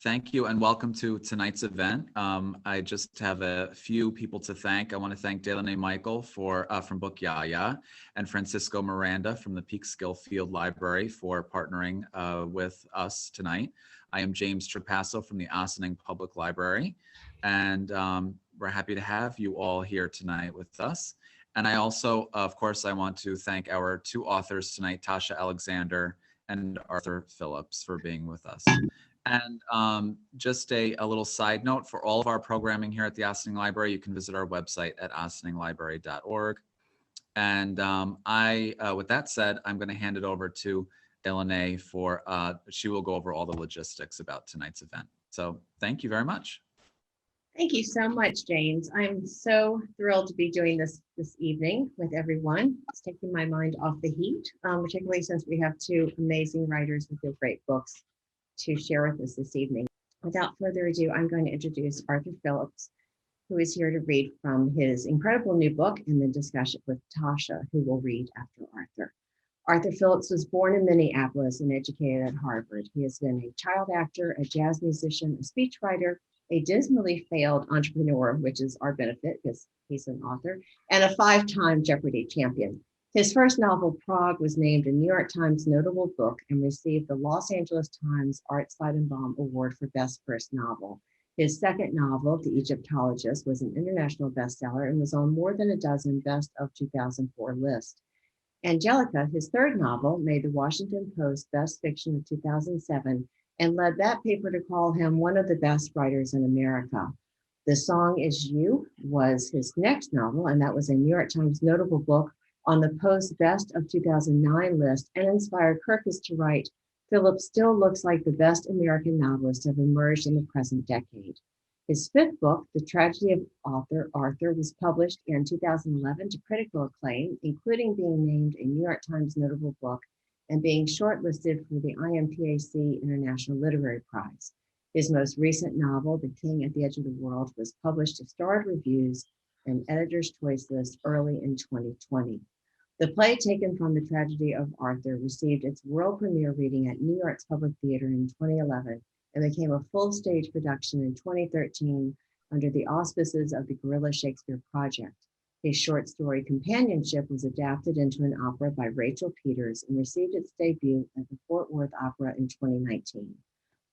Thank you and welcome to tonight's event. I just have a few people to thank. I want to thank DeLaune Michael from Book Yaya and Francisco Miranda from the Peekskill Field Library for partnering with us tonight. I am James Trapasso from the Ossining Public Library, and we're happy to have you all here tonight with us. And I also, of course, I want to thank our two authors tonight, TASHA ALEXANDER and ARTHUR PHILLIPS, for being with us. And just a little side note, for all of our programming here at the Ossining Library, you can visit our website at ossininglibrary.org. And with that said, I'm going to hand it over to DeLaune for, she will go over all the logistics about tonight's event. So thank you very much. Thank you so much, James. I'm so thrilled to be doing this evening with everyone. It's taking my mind off the heat, particularly since we have two amazing writers with great books to share with us this evening. Without further ado, I'm going to introduce Arthur Phillips, who is here to read from his incredible new book and then discuss it with Tasha, who will read after Arthur. Arthur Phillips was born in Minneapolis and educated at Harvard. He has been a child actor, a jazz musician, a speechwriter, a dismally failed entrepreneur, which is our benefit because he's an author, and a 5-time Jeopardy champion. His first novel, Prague, was named a New York Times notable book and received the Los Angeles Times Art Seidenbaum Award for Best First Novel. His second novel, The Egyptologist, was an international bestseller and was on more than a dozen Best of 2004 lists. Angelica, his third novel, made the Washington Post Best Fiction of 2007 and led that paper to call him one of the best writers in America. The Song Is You was his next novel, and that was a New York Times notable book on the Post Best of 2009 list and inspired Kirkus to write, Phillips still looks like the best American novelists have emerged in the present decade. His fifth book, The Tragedy of Arthur, was published in 2011 to critical acclaim, including being named a New York Times notable book and being shortlisted for the IMPAC International Literary Prize. His most recent novel, The King at the Edge of the World, was published to starred reviews and Editor's Choice list early in 2020. The play, taken from The Tragedy of Arthur, received its world premiere reading at New York's Public Theater in 2011 and became a full-stage production in 2013 under the auspices of the Guerrilla Shakespeare Project. His short story Companionship was adapted into an opera by Rachel Peters and received its debut at the Fort Worth Opera in 2019.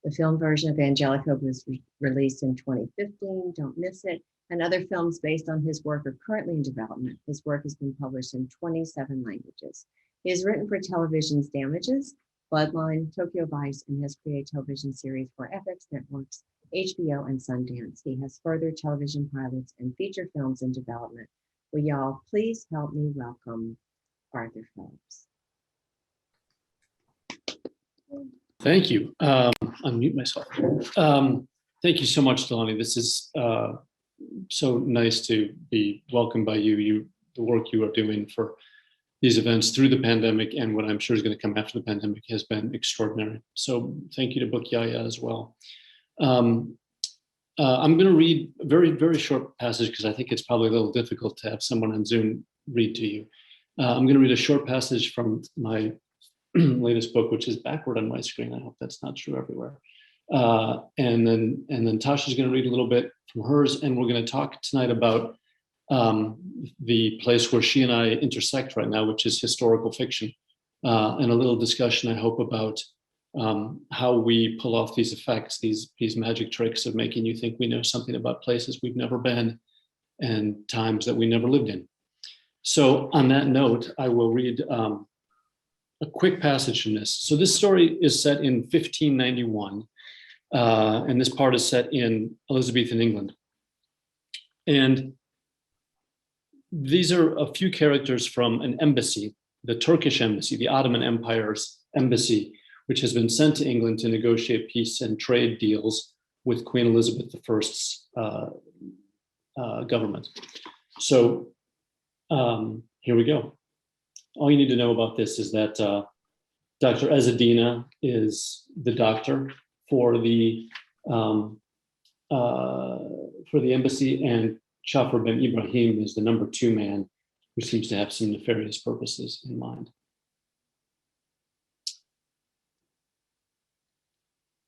The film version of Angelica was released in 2015, don't miss it, and other films based on his work are currently in development. His work has been published in 27 languages. He has written for television's Damages, Bloodline, Tokyo Vice, and has created television series for FX Networks, HBO, and Sundance. He has further television pilots and feature films in development. Will y'all please help me welcome Arthur Phillips. Thank you. Unmute myself. Thank you so much, DeLaune. This is so nice to be welcomed by you. The work you are doing for these events through the pandemic and what I'm sure is going to come after the pandemic has been extraordinary. So thank you to Book Yaya as well. I'm going to read a very, very short passage because I think it's probably a little difficult to have someone on Zoom read to you. I'm going to read a short passage from my latest book, which is backward on my screen. I hope that's not true everywhere. And then Tasha's going to read a little bit from hers, and we're going to talk tonight about the place where she and I intersect right now, which is historical fiction, and a little discussion, I hope, about how we pull off these effects, these magic tricks of making you think we know something about places we've never been and times that we never lived in. So on that note, I will read a quick passage from this. So this story is set in 1591, and this part is set in Elizabethan England. And these are a few characters from an embassy, the Turkish embassy, the Ottoman Empire's embassy, which has been sent to England to negotiate peace and trade deals with Queen Elizabeth I's government. So here we go. All you need to know about this is that Dr. Ezzedina is the doctor for the embassy, and Jafar ben Ibrahim is the number 2 man who seems to have some nefarious purposes in mind.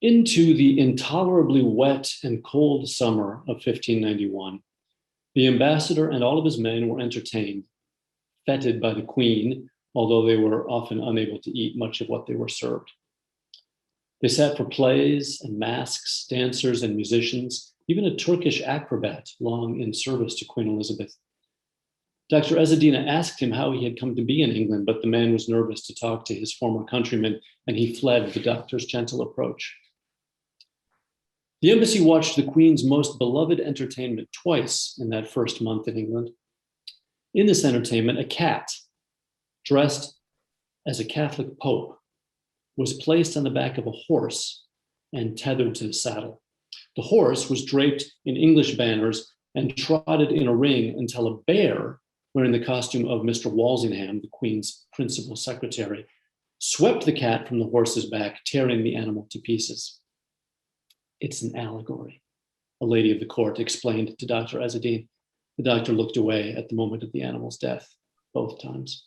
Into the intolerably wet and cold summer of 1591, the ambassador and all of his men were entertained, feted by the queen, although they were often unable to eat much of what they were served. They sat for plays and masks, dancers and musicians, even a Turkish acrobat long in service to Queen Elizabeth. Dr. Ezzeddina asked him how he had come to be in England, but the man was nervous to talk to his former countrymen, and he fled the doctor's gentle approach. The embassy watched the Queen's most beloved entertainment twice in that first month in England. In this entertainment, a cat, dressed as a Catholic pope, was placed on the back of a horse and tethered to the saddle. The horse was draped in English banners and trotted in a ring until a bear, wearing the costume of Mr. Walsingham, the Queen's principal secretary, swept the cat from the horse's back, tearing the animal to pieces. "It's an allegory," a lady of the court explained to Dr. Ezzeddin. The doctor looked away at the moment of the animal's death, both times.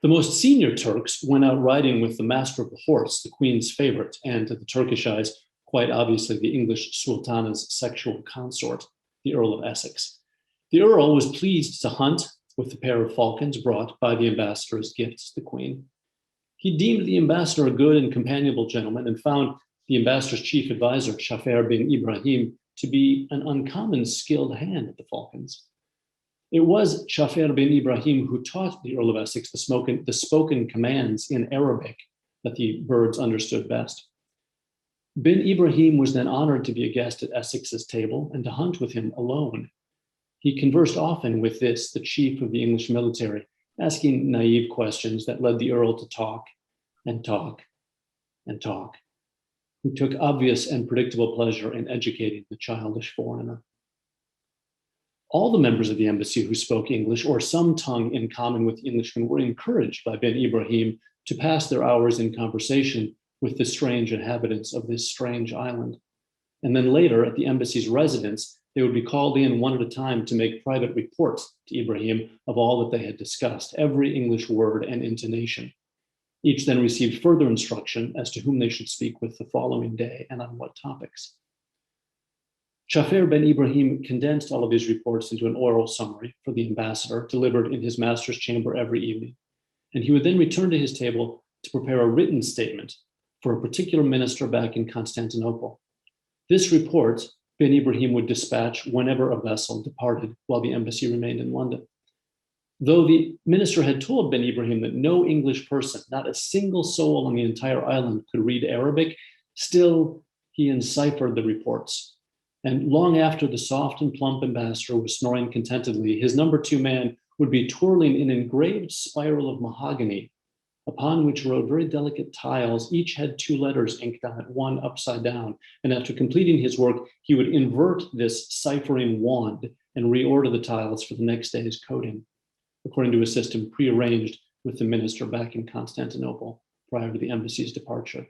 The most senior Turks went out riding with the master of the horse, the Queen's favorite, and to the Turkish eyes, quite obviously the English Sultana's sexual consort, the Earl of Essex. The Earl was pleased to hunt with the pair of falcons brought by the ambassador as gifts to the Queen. He deemed the ambassador a good and companionable gentleman and found the ambassador's chief advisor, Shafer bin Ibrahim, to be an uncommon skilled hand at the falcons. It was Shafer bin Ibrahim who taught the Earl of Essex the spoken commands in Arabic that the birds understood best. Bin Ibrahim was then honored to be a guest at Essex's table and to hunt with him alone. He conversed often with this, the chief of the English military, asking naive questions that led the Earl to talk and talk and talk, who took obvious and predictable pleasure in educating the childish foreigner. All the members of the embassy who spoke English or some tongue in common with the Englishmen were encouraged by bin Ibrahim to pass their hours in conversation with the strange inhabitants of this strange island. And then later at the embassy's residence, they would be called in one at a time to make private reports to Ibrahim of all that they had discussed, every English word and intonation. Each then received further instruction as to whom they should speak with the following day and on what topics. Shafer bin Ibrahim condensed all of his reports into an oral summary for the ambassador, delivered in his master's chamber every evening. And he would then return to his table to prepare a written statement for a particular minister back in Constantinople. This report bin Ibrahim would dispatch whenever a vessel departed while the embassy remained in London. Though the minister had told bin Ibrahim that no English person, not a single soul on the entire island, could read Arabic, still he enciphered the reports. And long after the soft and plump ambassador was snoring contentedly, his number two man would be twirling an engraved spiral of mahogany, upon which rode very delicate tiles. Each had two letters inked on it, one upside down. And after completing his work, he would invert this ciphering wand and reorder the tiles for the next day's coding, according to a system prearranged with the minister back in Constantinople prior to the embassy's departure.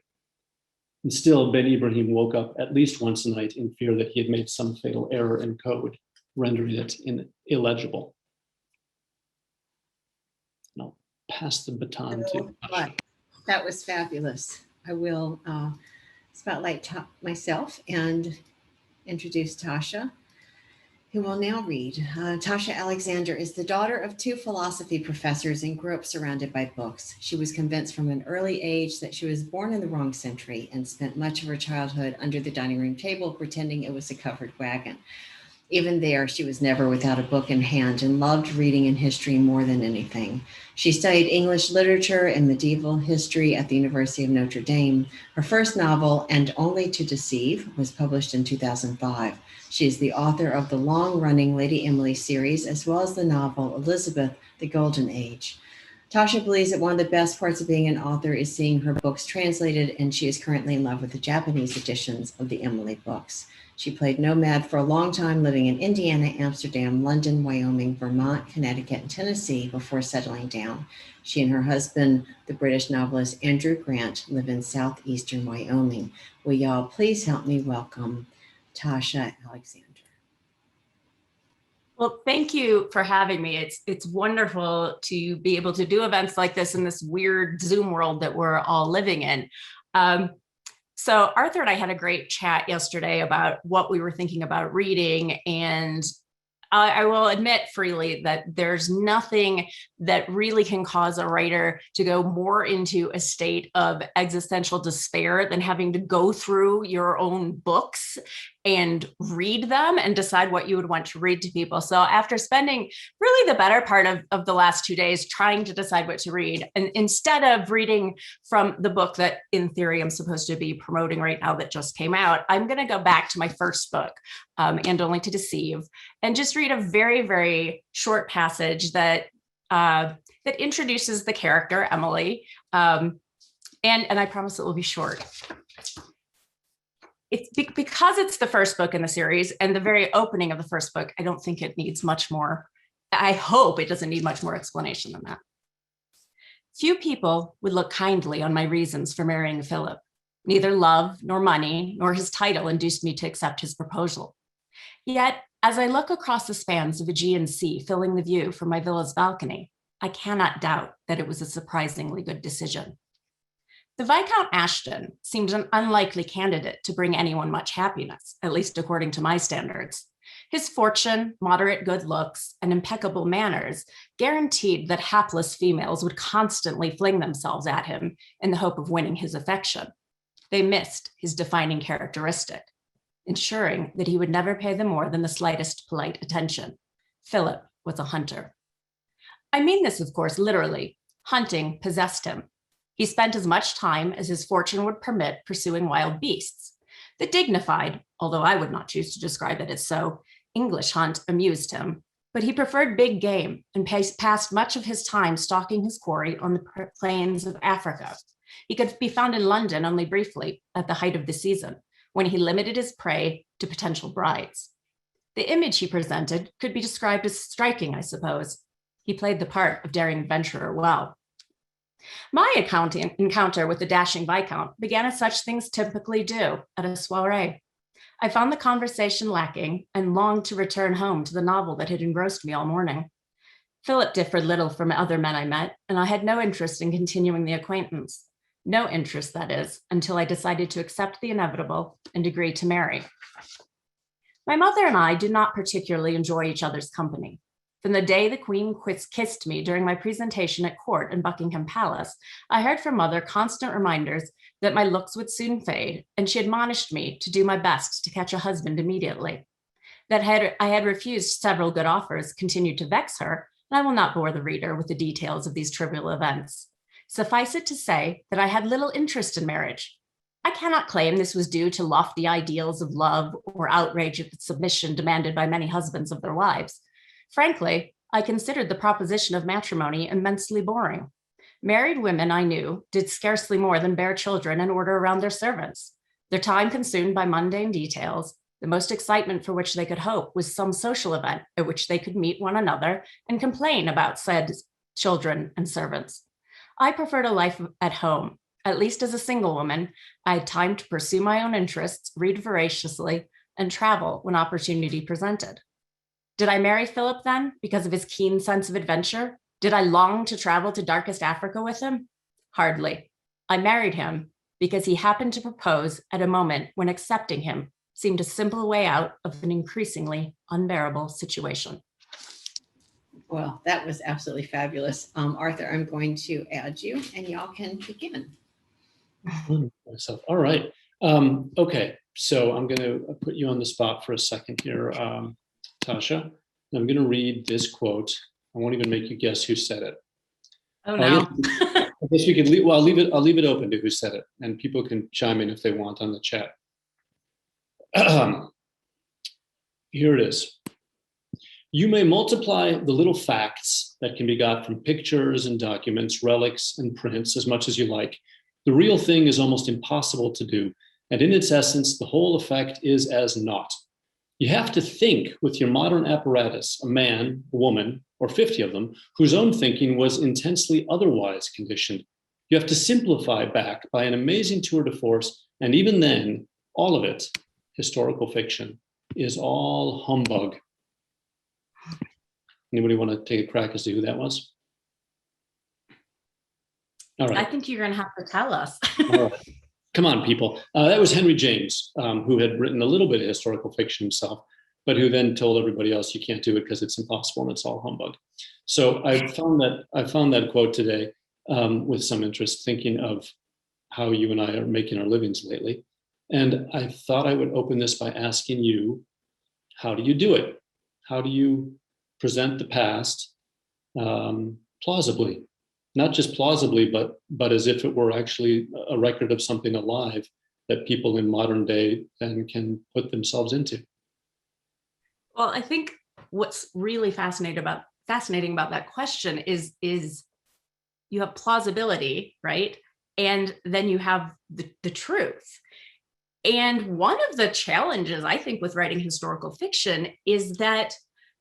And still, bin Ibrahim woke up at least once a night in fear that he had made some fatal error in code, rendering it illegible. And I'll pass the baton to Tasha. That was fabulous. I will spotlight myself and introduce Tasha, who will now read. TASHA ALEXANDER is the daughter of two philosophy professors and grew up surrounded by books. She was convinced from an early age that she was born in the wrong century and spent much of her childhood under the dining room table pretending it was a covered wagon. Even there, she was never without a book in hand and loved reading and history more than anything. She studied English literature and medieval history at the University of Notre Dame. Her first novel, And Only to Deceive, was published in 2005. She is the author of the long-running Lady Emily series, as well as the novel Elizabeth, the Golden Age. Tasha believes that one of the best parts of being an author is seeing her books translated, and she is currently in love with the Japanese editions of the Emily books. She played nomad for a long time, living in Indiana, Amsterdam, London, Wyoming, Vermont, Connecticut, and Tennessee before settling down. She and her husband, the British novelist Andrew Grant, live in southeastern Wyoming. Will y'all please help me welcome TASHA ALEXANDER. Well, thank you for having me. It's wonderful to be able to do events like this in this weird Zoom world that we're all living in. So Arthur and I had a great chat yesterday about what we were thinking about reading, and I will admit freely that there's nothing that really can cause a writer to go more into a state of existential despair than having to go through your own books and read them and decide what you would want to read to people. So after spending really the better part of the last 2 days trying to decide what to read, and instead of reading from the book that in theory I'm supposed to be promoting right now that just came out, I'm going to go back to my first book, And Only to Deceive, and just read a very, very short passage that that introduces the character, Emily. And I promise it will be short. It's because it's the first book in the series and the very opening of the first book, I don't think it needs much more. I hope it doesn't need much more explanation than that. Few people would look kindly on my reasons for marrying Philip. Neither love nor money nor his title induced me to accept his proposal. Yet, as I look across the spans of Aegean Sea filling the view from my villa's balcony, I cannot doubt that it was a surprisingly good decision. The Viscount Ashton seemed an unlikely candidate to bring anyone much happiness, at least according to my standards. His fortune, moderate good looks, and impeccable manners guaranteed that hapless females would constantly fling themselves at him in the hope of winning his affection. They missed his defining characteristic, ensuring that he would never pay them more than the slightest polite attention. Philip was a hunter. I mean this, of course, literally. Hunting possessed him. He spent as much time as his fortune would permit pursuing wild beasts. The dignified, although I would not choose to describe it as so, English hunt amused him, but he preferred big game and passed much of his time stalking his quarry on the plains of Africa. He could be found in London only briefly at the height of the season, when he limited his prey to potential brides. The image he presented could be described as striking, I suppose. He played the part of daring adventurer well. My encounter with the dashing Viscount began as such things typically do, at a soiree. I found the conversation lacking and longed to return home to the novel that had engrossed me all morning. Philip differed little from other men I met, and I had no interest in continuing the acquaintance. No interest, that is, until I decided to accept the inevitable and agree to marry. My mother and I did not particularly enjoy each other's company. From the day the Queen kissed me during my presentation at court in Buckingham Palace, I heard from Mother constant reminders that my looks would soon fade, and she admonished me to do my best to catch a husband immediately. That I had refused several good offers continued to vex her, and I will not bore the reader with the details of these trivial events. Suffice it to say that I had little interest in marriage. I cannot claim this was due to lofty ideals of love or outrage of submission demanded by many husbands of their wives. Frankly, I considered the proposition of matrimony immensely boring. Married women I knew did scarcely more than bear children and order around their servants. Their time consumed by mundane details, the most excitement for which they could hope was some social event at which they could meet one another and complain about said children and servants. I preferred a life at home. At least as a single woman, I had time to pursue my own interests, read voraciously, and travel when opportunity presented. Did I marry Philip then because of his keen sense of adventure? Did I long to travel to darkest Africa with him? Hardly. I married him because he happened to propose at a moment when accepting him seemed a simple way out of an increasingly unbearable situation. Well, that was absolutely fabulous. Arthur, I'm going to add you and y'all can begin. All right. Okay, so I'm going to put you on the spot for a second here, Tasha. I'm going to read this quote. I won't even make you guess who said it. Oh no! I guess we could leave. Well, I'll leave it open to who said it, and people can chime in if they want on the chat. Here it is. You may multiply the little facts that can be got from pictures and documents, relics and prints as much as you like. The real thing is almost impossible to do, and in its essence, the whole effect is as naught. You have to think with your modern apparatus, a man, a woman, or 50 of them, whose own thinking was intensely otherwise conditioned. You have to simplify back by an amazing tour de force, and even then, all of it, historical fiction, is all humbug. Anybody want to take a crack as to who that was? All right. I think you're going to have to tell us. All right. Come on, people. That was Henry James, who had written a little bit of historical fiction himself, but who then told everybody else you can't do it because it's impossible and it's all humbug. So I found that quote today with some interest, thinking of how you and I are making our livings lately. And I thought I would open this by asking you, how do you do it? How do you present the past plausibly? Not just plausibly, but as if it were actually a record of something alive that people in modern day then can put themselves into. Well, I think what's really fascinating about that question is you have plausibility, right? And then you have the truth. And one of the challenges, I think, with writing historical fiction is that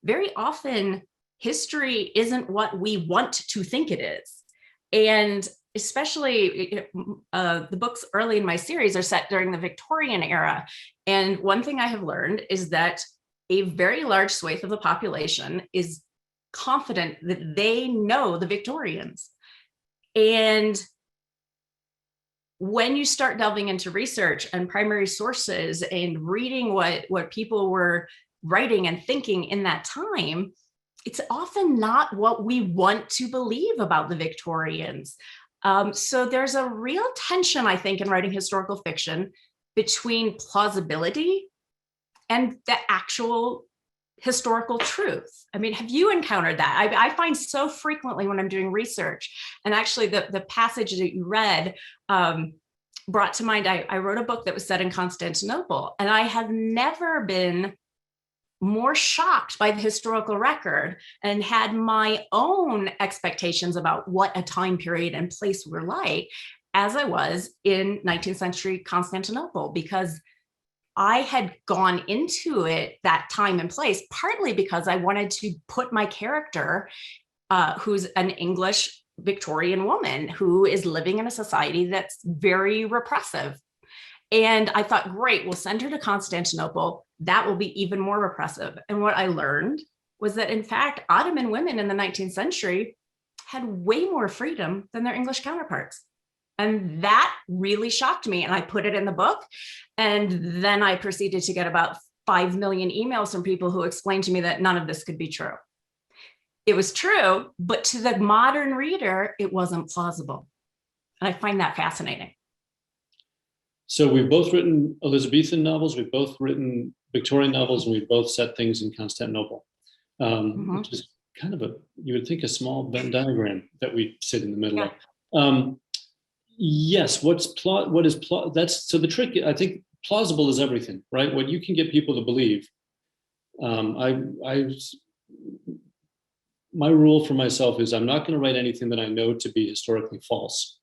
very often history isn't what we want to think it is. And especially the books early in my series are set during the Victorian era. And one thing I have learned is that a very large swathe of the population is confident that they know the Victorians. And when you start delving into research and primary sources and reading what people were writing and thinking in that time, it's often not what we want to believe about the Victorians. So there's a real tension, I think, in writing historical fiction between plausibility and the actual historical truth. I mean, have you encountered that? I find so frequently when I'm doing research, and actually the passage that you read brought to mind, I wrote a book that was set in Constantinople, and I have never been more shocked by the historical record and had my own expectations about what a time period and place were like as I was in 19th century Constantinople, because I had gone into it, that time and place, partly because I wanted to put my character, who's an English Victorian woman who is living in a society that's very repressive. And I thought, great, we'll send her to Constantinople. That will be even more repressive. And what I learned was that, in fact, Ottoman women in the 19th century had way more freedom than their English counterparts. And that really shocked me. And I put it in the book. And then I proceeded to get about 5 million emails from people who explained to me that none of this could be true. It was true, but to the modern reader, it wasn't plausible. And I find that fascinating. So we've both written Elizabethan novels, we've both written Victorian novels, and we've both set things in Constantinople, which is kind of you would think, a small Venn diagram that we sit in the middle of. Yes, what is plot? That's so the trick. I think plausible is everything, right? What you can get people to believe. My rule for myself is I'm not going to write anything that I know to be historically false.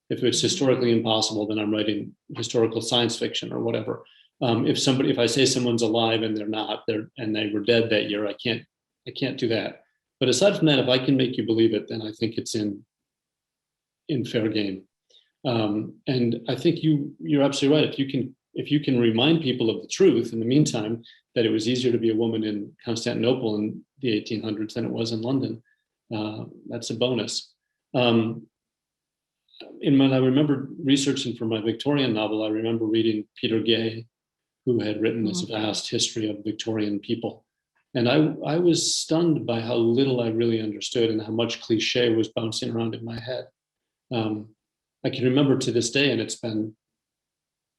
If it's historically impossible, then I'm writing historical science fiction or whatever. If I say someone's alive and they're not, and they were dead that year, I can't do that. But aside from that, if I can make you believe it, then I think it's in fair game. And I think you're absolutely right. If you can remind people of the truth in the meantime, that it was easier to be a woman in Constantinople in the 1800s than it was in London, that's a bonus. And when I remember researching for my Victorian novel, I remember reading Peter Gay, who had written this vast history of Victorian people. And I was stunned by how little I really understood and how much cliche was bouncing around in my head. I can remember to this day, and it's been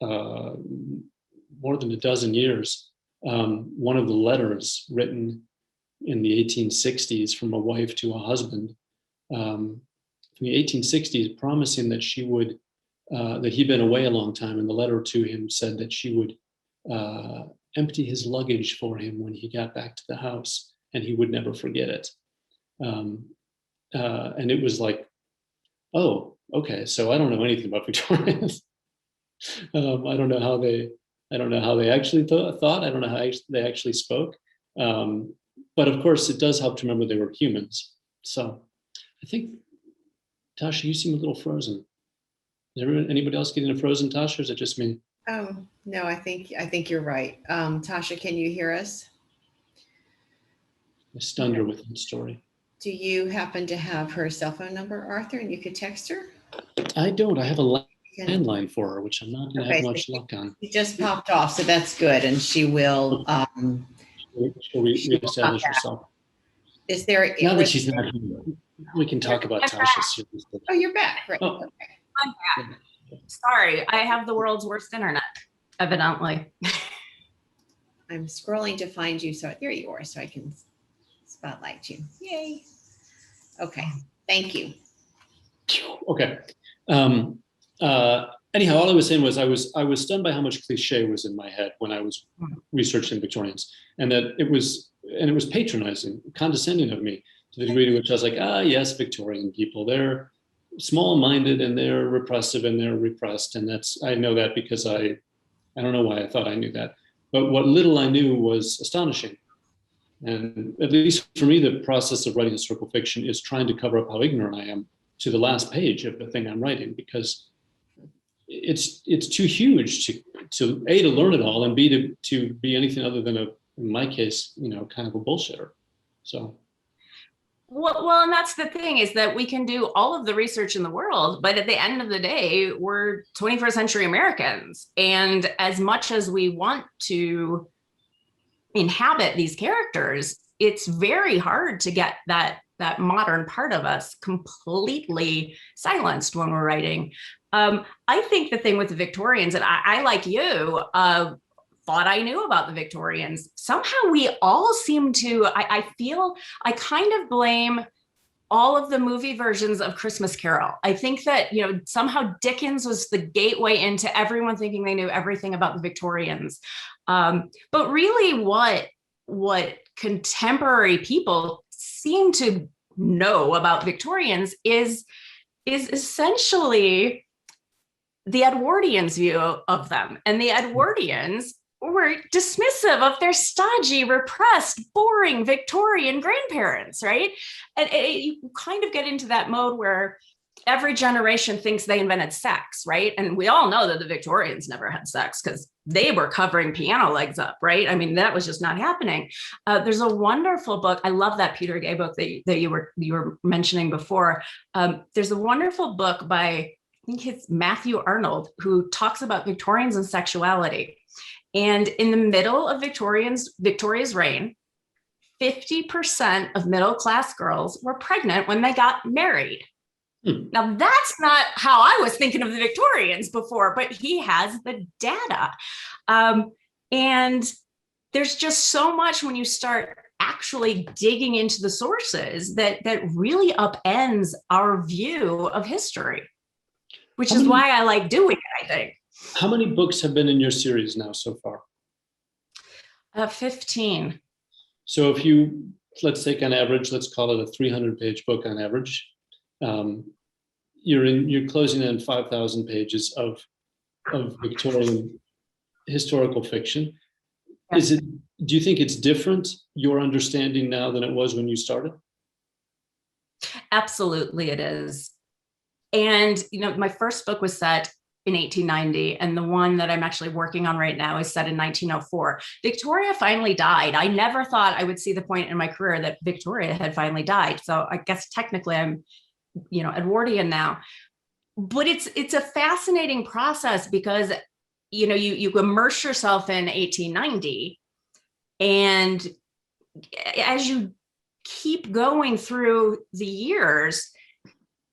more than a dozen years, one of the letters written in the 1860s from a wife to a husband, from the 1860s, promising that she would, that he'd been away a long time, and the letter to him said that she would empty his luggage for him when he got back to the house, and he would never forget it. And it was like, oh, okay, so I don't know anything about Victorians. I don't know how they actually thought. I don't know how they actually spoke. But of course, it does help to remember they were humans. So I think, Tasha, you seem a little frozen. Is anybody else getting a frozen, Tasha, or is it just me? Oh, no, I think you're right. Tasha, can you hear us? I stunned her with the story. Do you happen to have her cell phone number, Arthur, and you could text her? I don't. I have a landline for her, which I'm not going to have Okay, so much luck on. She just popped off, so that's good, and she will. She'll reestablish back. herself. Is there? Now that she's not here, we can talk about Tasha seriously. Oh, you're back. Right. Oh. Okay. I'm back. Sorry, I have the world's worst internet, evidently. I'm scrolling to find you, so there you are, so I can spotlight you. Yay. Okay, thank you. Okay. Anyhow, all I was saying was I was stunned by how much cliche was in my head when I was researching Victorians, and that it was patronizing, condescending of me to the degree to which I was like, yes, Victorian people, they're small-minded and they're repressive and they're repressed, and I know that because I don't know why I thought I knew that, but what little I knew was astonishing. And at least for me, the process of writing historical fiction is trying to cover up how ignorant I am to the last page of the thing I'm writing, because it's too huge to A, to learn it all, and B, to be anything other than in my case, kind of a bullshitter. So. Well, and that's the thing, is that we can do all of the research in the world, but at the end of the day, we're 21st century Americans. And as much as we want to inhabit these characters, it's very hard to get that modern part of us completely silenced when we're writing. I think the thing with the Victorians, and I like you, thought I knew about the Victorians. Somehow we all seem to, I feel, I kind of blame all of the movie versions of Christmas Carol. I think that, somehow Dickens was the gateway into everyone thinking they knew everything about the Victorians. But really what contemporary people seem to know about Victorians is essentially the Edwardians' view of them. And the Edwardians were dismissive of their stodgy, repressed, boring Victorian grandparents, right? And you kind of get into that mode where every generation thinks they invented sex, right? And we all know that the Victorians never had sex because they were covering piano legs up, right? I mean, that was just not happening. There's a wonderful book. I love that Peter Gay book that you were mentioning before. There's a wonderful book by, I think it's Matthew Arnold, who talks about Victorians and sexuality. And in the middle of Victoria's reign, 50% of middle-class girls were pregnant when they got married. Now, that's not how I was thinking of the Victorians before, but he has the data. And there's just so much when you start actually digging into the sources that really upends our view of history, which is why I like doing it, I think. How many books have been in your series now so far? 15. So if let's take on average, let's call it a 300-page book on average. You're closing in 5,000 pages of Victorian historical fiction. Yeah. Do you think it's different, your understanding now, than it was when you started? Absolutely, it is. And my first book was set in 1890, and the one that I'm actually working on right now is set in 1904. Victoria finally died. I never thought I would see the point in my career that Victoria had finally died. So I guess technically I'm, Edwardian now. But it's a fascinating process because, you immerse yourself in 1890, and as you keep going through the years,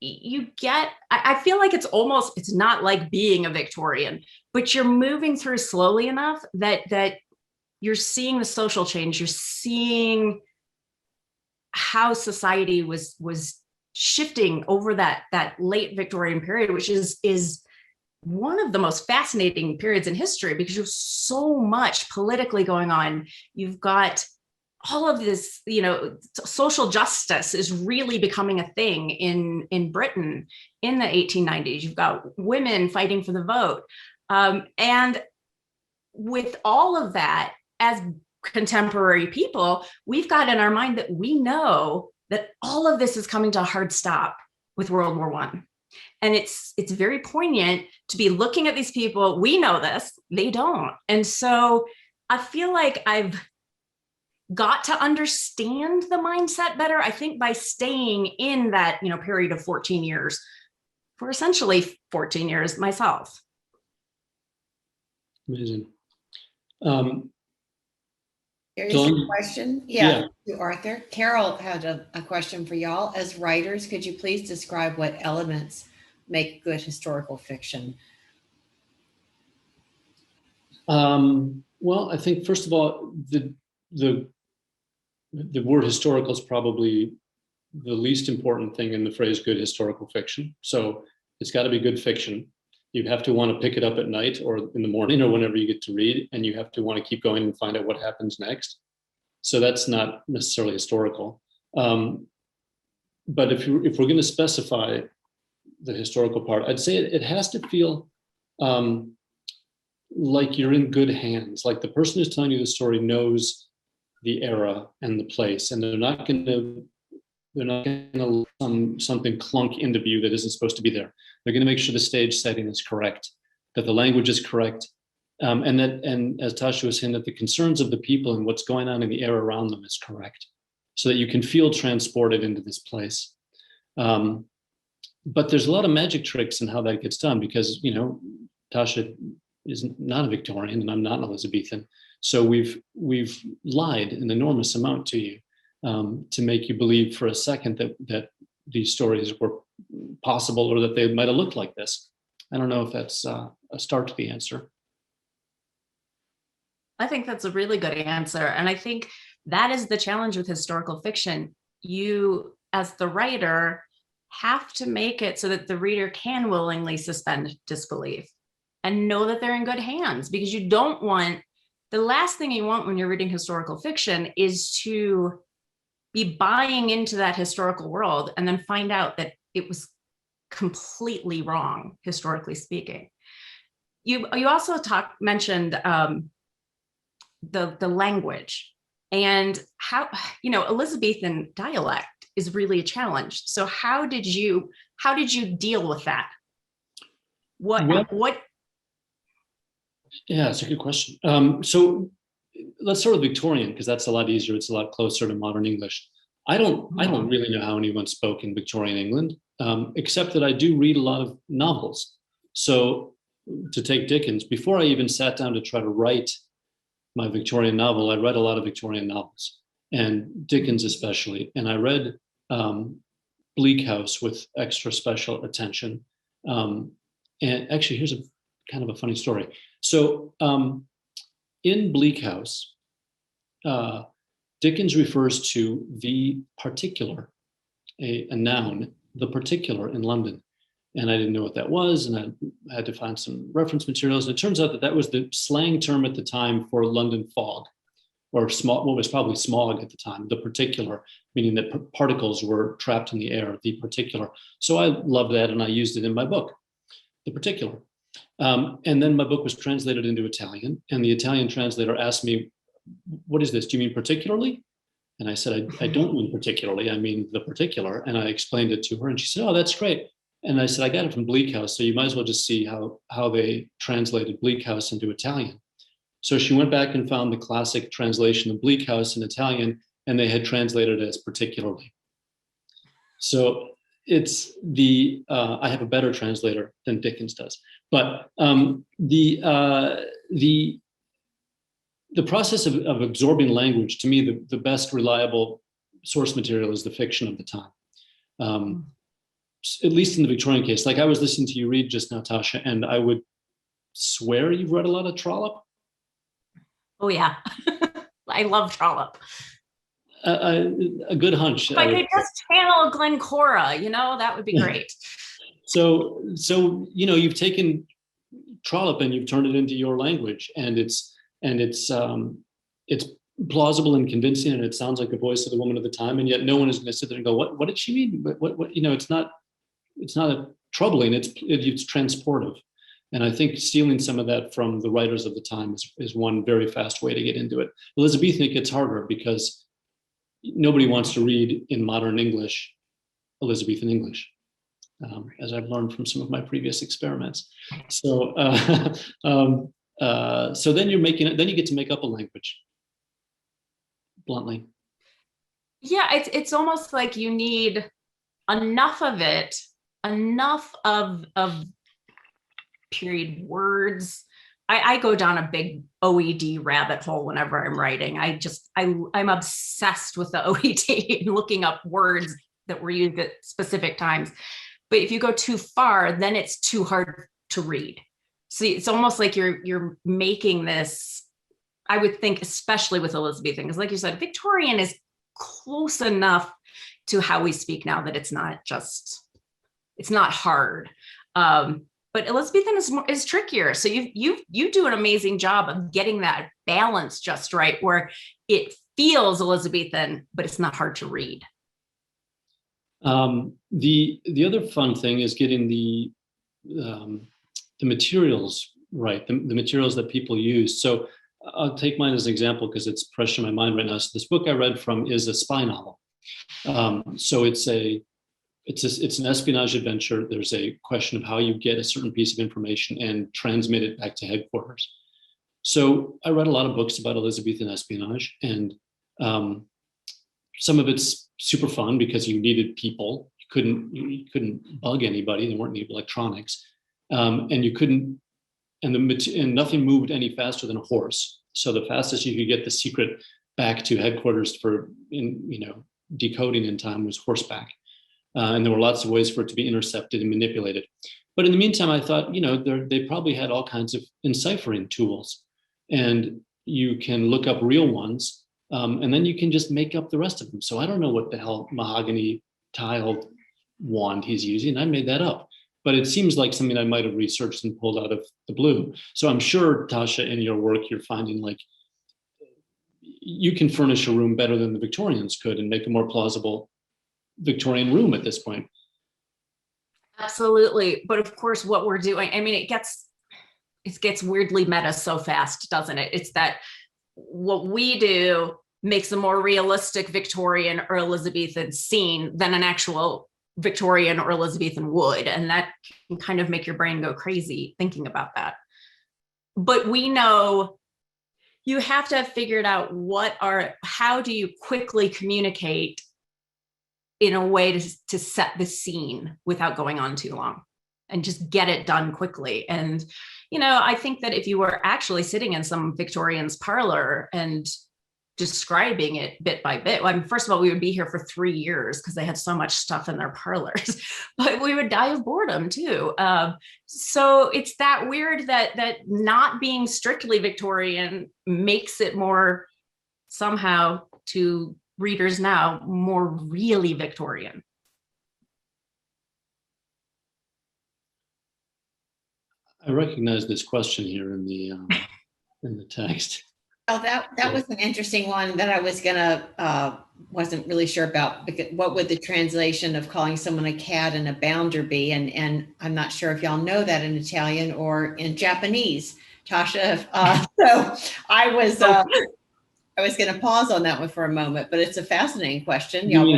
I feel like it's not like being a Victorian, but you're moving through slowly enough that you're seeing the social change. You're seeing how society was shifting over that late Victorian period, which is one of the most fascinating periods in history because you have so much politically going on. You've got all of this, social justice is really becoming a thing in Britain in the 1890s. You've got women fighting for the vote. And with all of that, as contemporary people, we've got in our mind that we know that all of this is coming to a hard stop with World War I. And it's very poignant to be looking at these people. We know this, they don't. And so I feel like I've got to understand the mindset better, I think, by staying in that, period of 14 years. for essentially 14 years myself. Amazing. Here's Dawn? a question. Yeah. To Arthur. Carol had a question for y'all. As writers, could you please describe what elements make good historical fiction? Well, I think first of all, the word historical is probably the least important thing in the phrase good historical fiction. So it's got to be good fiction. You have to want to pick it up at night or in the morning or whenever you get to read, and you have to want to keep going and find out what happens next. So that's not necessarily historical. But if we're going to specify the historical part, I'd say it has to feel like you're in good hands. Like the person who's telling you the story knows the era and the place, and they're not going to let something clunk into view that isn't supposed to be there. They're going to make sure the stage setting is correct, that the language is correct, and as Tasha was saying, that the concerns of the people and what's going on in the air around them is correct, so that you can feel transported into this place. But there's a lot of magic tricks in how that gets done, because Tasha is not a Victorian and I'm not an Elizabethan, so we've lied an enormous amount to you to make you believe for a second that these stories were possible or that they might have looked like this. I don't know if that's a start to the answer. I think that's a really good answer. And I think that is the challenge with historical fiction. You, as the writer, have to make it so that the reader can willingly suspend disbelief and know that they're in good hands, because you don't want, the last thing you want when you're reading historical fiction is to be buying into that historical world and then find out that it was completely wrong, historically speaking. You also mentioned the language and how, Elizabethan dialect is really a challenge. So how did you deal with that? What? Yeah, it's a good question. So let's start with Victorian, because that's a lot easier. It's a lot closer to modern English. I don't really know how anyone spoke in Victorian England, except that I do read a lot of novels. So to take Dickens, before I even sat down to try to write my Victorian novel, I read a lot of Victorian novels, and Dickens especially. And I read Bleak House with extra special attention. And actually, here's a kind of a funny story. So in Bleak House, Dickens refers to the particular, a noun, the particular in London. And I didn't know what that was, and I had to find some reference materials. And it turns out that was the slang term at the time for London fog, or smog, what was probably smog at the time, the particular, meaning that particles were trapped in the air, the particular. So I loved that, and I used it in my book, the particular. And then my book was translated into Italian, and the Italian translator asked me, "What is this? Do you mean particularly?" And I said, I don't mean particularly, I mean the particular. And I explained it to her, and she said, "Oh, that's great." And I said, "I got it from Bleak House, so you might as well just see how they translated Bleak House into Italian." So she went back and found the classic translation of Bleak House in Italian, and they had translated it as particularly. So it's I have a better translator than Dickens does. But the process of absorbing language, to me, the best reliable source material is the fiction of the time. At least in the Victorian case. Like I was listening to you read just now, Tasha, and I would swear you've read a lot of Trollope. Oh yeah, I love Trollope. A good hunch. If I could just channel Glencora, that would be great. So you've taken Trollope and you've turned it into your language, and it's plausible and convincing, and it sounds like the voice of the woman of the time, and yet no one is going to sit there and go, what did she mean? What it's not troubling. It's transportive, and I think stealing some of that from the writers of the time is one very fast way to get into it. Elizabethan, it gets harder because nobody wants to read in modern English, Elizabethan English, as I've learned from some of my previous experiments. So, so then you get to make up a language, bluntly. Yeah, it's almost like you need enough of it enough of period words. I go down a big OED rabbit hole whenever I'm writing. I'm obsessed with the OED and looking up words that were used at specific times. But if you go too far, then it's too hard to read. See, it's almost like you're making this, I would think, especially with Elizabethan, because like you said, Victorian is close enough to how we speak now that it's not hard. But Elizabethan is trickier. So you do an amazing job of getting that balance just right, where it feels Elizabethan, but it's not hard to read. The other fun thing is getting the materials right, the materials that people use. So I'll take mine as an example because it's fresh in my mind right now. So this book I read from is a spy novel. So it's an espionage adventure. There's a question of how you get a certain piece of information and transmit it back to headquarters. So I read a lot of books about Elizabethan espionage, and some of it's super fun because you needed people. You couldn't bug anybody. There weren't any electronics, and you couldn't. And nothing moved any faster than a horse. So the fastest you could get the secret back to headquarters for decoding in time was horseback. And there were lots of ways for it to be intercepted and manipulated. But in the meantime, I thought, they probably had all kinds of enciphering tools, and you can look up real ones, and then you can just make up the rest of them. So I don't know what the hell mahogany tiled wand he's using. I made that up, but it seems like something I might have researched and pulled out of the blue. So I'm sure, Tasha, in your work, you're finding like you can furnish a room better than the Victorians could and make a more plausible Victorian room at this point. Absolutely. But of course, what we're doing, I mean, it gets weirdly meta so fast, doesn't it? It's that what we do makes a more realistic Victorian or Elizabethan scene than an actual Victorian or Elizabethan would. And that can kind of make your brain go crazy thinking about that. But we know you have to have figured out how do you quickly communicate in a way to set the scene without going on too long and just get it done quickly. And, I think that if you were actually sitting in some Victorian's parlor and describing it bit by bit, first of all, we would be here for 3 years because they had so much stuff in their parlors, but we would die of boredom too. So it's that weird that not being strictly Victorian makes it more somehow to readers now more really Victorian. I recognize this question here in the text. Oh, that was an interesting one that I was wasn't really sure about. Because what would the translation of calling someone a cad and a bounder be? And I'm not sure if y'all know that in Italian or in Japanese, Tasha. So I was going to pause on that one for a moment, but it's a fascinating question. You mean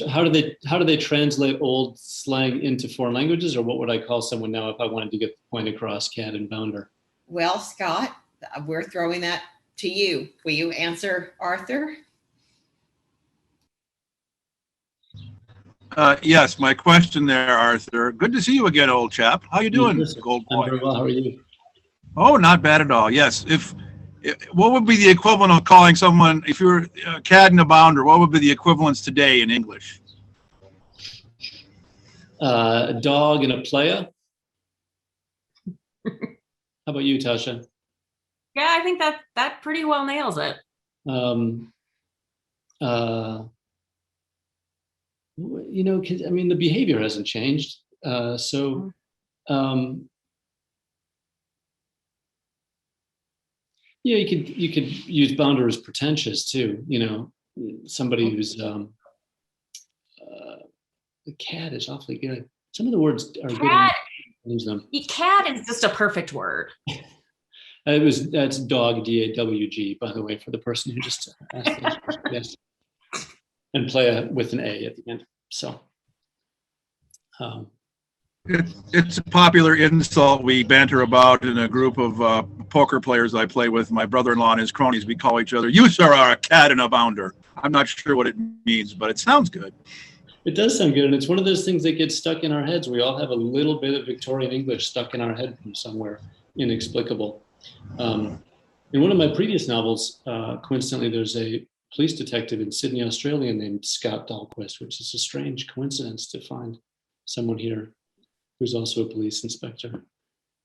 how do they translate old slang into foreign languages, or what would I call someone now if I wanted to get the point across, cad and bounder? Well, Scott, we're throwing that to you. Will you answer, Arthur? Yes, my question there, Arthur. Good to see you again, old chap. How you doing, Gold Boy? I'm very well. How are you? Oh, not bad at all. Yes. What would be the equivalent of calling someone, if you're a cad and a bounder, what would be the equivalents today in English? A dog and a playa. How about you, Tasha? Yeah, I think that pretty well nails it. Because the behavior hasn't changed. You could use bounder as pretentious too. Somebody who's the cat is awfully good. Some of the words are good. Use them. Cat is just a perfect word. That's dog, DAWG, by the way, for the person who just asked. Yes. And play with an A at the end. So it's a popular insult we banter about in a group of poker players I play with. My brother-in-law and his cronies, we call each other, "You, sir, are a cad and a bounder." I'm not sure what it means, but it sounds good. It does sound good, and it's one of those things that gets stuck in our heads. We all have a little bit of Victorian English stuck in our head from somewhere inexplicable. In one of my previous novels, coincidentally, there's a police detective in Sydney, Australia named Scott Dahlquist, which is a strange coincidence to find someone here who's also a police inspector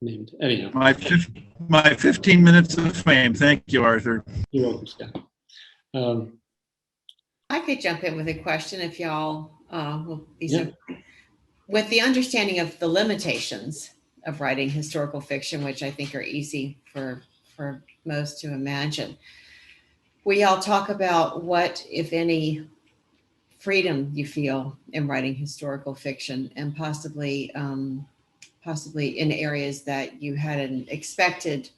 named. Anyhow. My 15 minutes of fame. Thank you, Arthur. You're welcome, Scott. I could jump in with a question if y'all will be Yeah. so. With the understanding of the limitations of writing historical fiction, which I think are easy for most to imagine, we all talk about what, if any, freedom you feel in writing historical fiction, and possibly in areas that you hadn't expected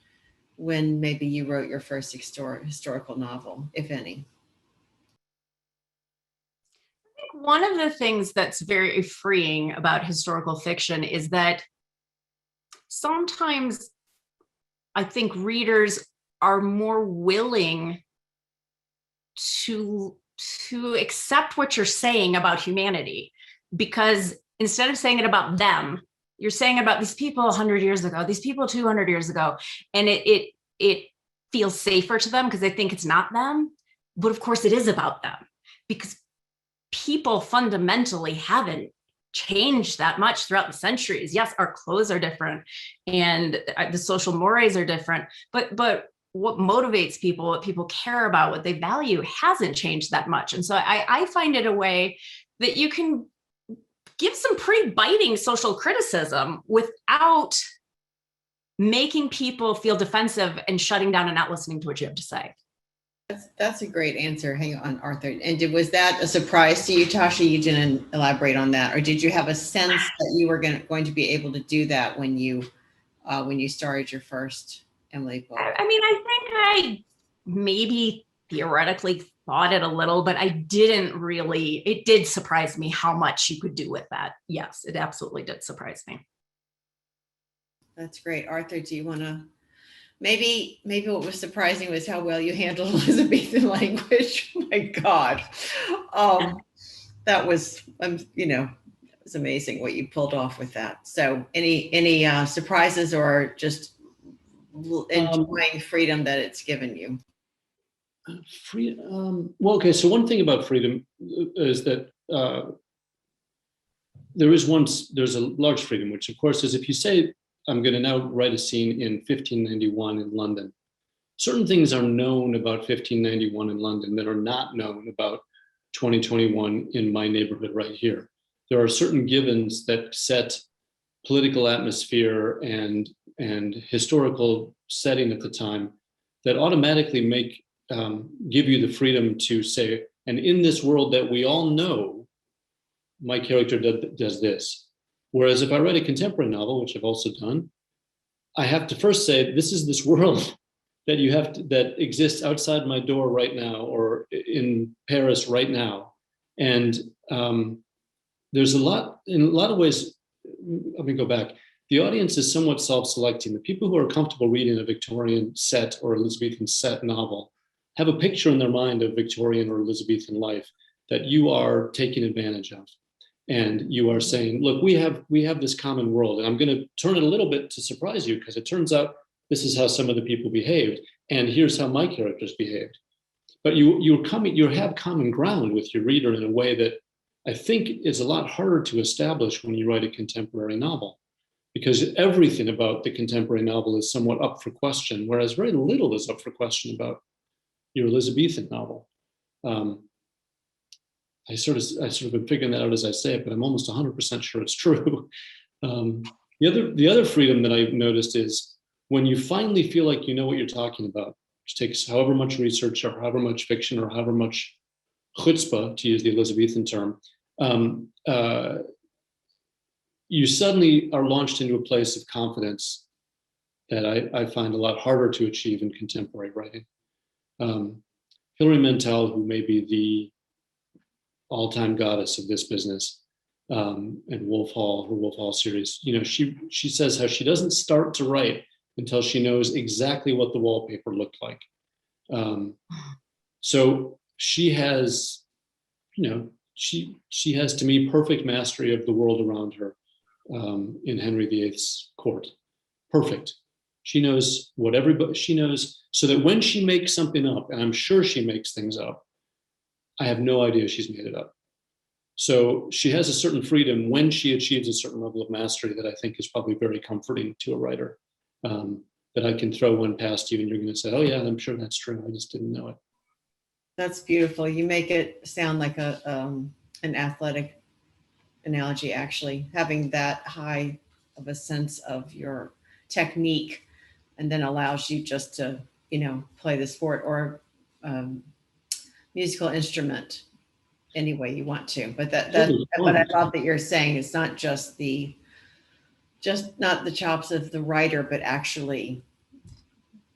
when maybe you wrote your first historical novel, if any. One of the things that's very freeing about historical fiction is that sometimes I think readers are more willing to accept what you're saying about humanity, because instead of saying it about them, you're saying about these people 100 years ago, these people 200 years ago, and it feels safer to them because they think it's not them. But of course it is about them, because people fundamentally haven't changed that much throughout the centuries. Yes, our clothes are different and the social mores are different, but what motivates people, what people care about, what they value hasn't changed that much. And so I find it a way that you can give some pretty biting social criticism without making people feel defensive and shutting down and not listening to what you have to say. That's a great answer. Hang on, Arthur. And was that a surprise to you, Tasha? You didn't elaborate on that, or did you have a sense that you were going to be able to do that when you started your first Emily book? I mean, I think I maybe theoretically thought it a little, but I didn't really. It did surprise me how much you could do with that. Yes, it absolutely did surprise me. That's great. Arthur, do you want to? Maybe what was surprising was how well you handled Elizabethan language. Oh my God. That was, it was amazing what you pulled off with that. So any surprises or just enjoying freedom that it's given you? Well, okay. So one thing about freedom is that there's a large freedom, which of course is if you say, I'm going to now write a scene in 1591 in London. Certain things are known about 1591 in London that are not known about 2021 in my neighborhood right here. There are certain givens that set political atmosphere and historical setting at the time that automatically give you the freedom to say, and in this world that we all know, my character does this. Whereas if I write a contemporary novel, which I've also done, I have to first say, this is this world that exists outside my door right now, or in Paris right now. And in a lot of ways, let me go back. The audience is somewhat self-selecting. The people who are comfortable reading a Victorian set or Elizabethan set novel have a picture in their mind of Victorian or Elizabethan life that you are taking advantage of. And you are saying, look, we have this common world, and I'm going to turn it a little bit to surprise you, because it turns out this is how some of the people behaved, and here's how my characters behaved. But you have common ground with your reader in a way that I think is a lot harder to establish when you write a contemporary novel, because everything about the contemporary novel is somewhat up for question, whereas very little is up for question about your Elizabethan novel. I sort of been figuring that out as I say it, but I'm almost 100% sure it's true. The other freedom that I've noticed is when you finally feel like you know what you're talking about, which takes however much research or however much fiction or however much chutzpah, to use the Elizabethan term, you suddenly are launched into a place of confidence that I find a lot harder to achieve in contemporary writing. Hilary Mantel, who may be the all-time goddess of this business, and Wolf Hall, her Wolf Hall series, she says how she doesn't start to write until she knows exactly what the wallpaper looked like. So she has, she has, to me, perfect mastery of the world around her in Henry VIII's court. Perfect. She knows what everybody, she knows, so that when she makes something up, and I'm sure she makes things up, I have no idea she's made it up. So she has a certain freedom when she achieves a certain level of mastery that I think is probably very comforting to a writer. That I can throw one past you and you're going to say, oh yeah, I'm sure that's true. I just didn't know it. That's beautiful. You make it sound like an athletic analogy, actually, having that high of a sense of your technique, and then allows you just to, play the sport or musical instrument any way you want to. But that's what I love that you're saying. It's not just not the chops of the writer, but actually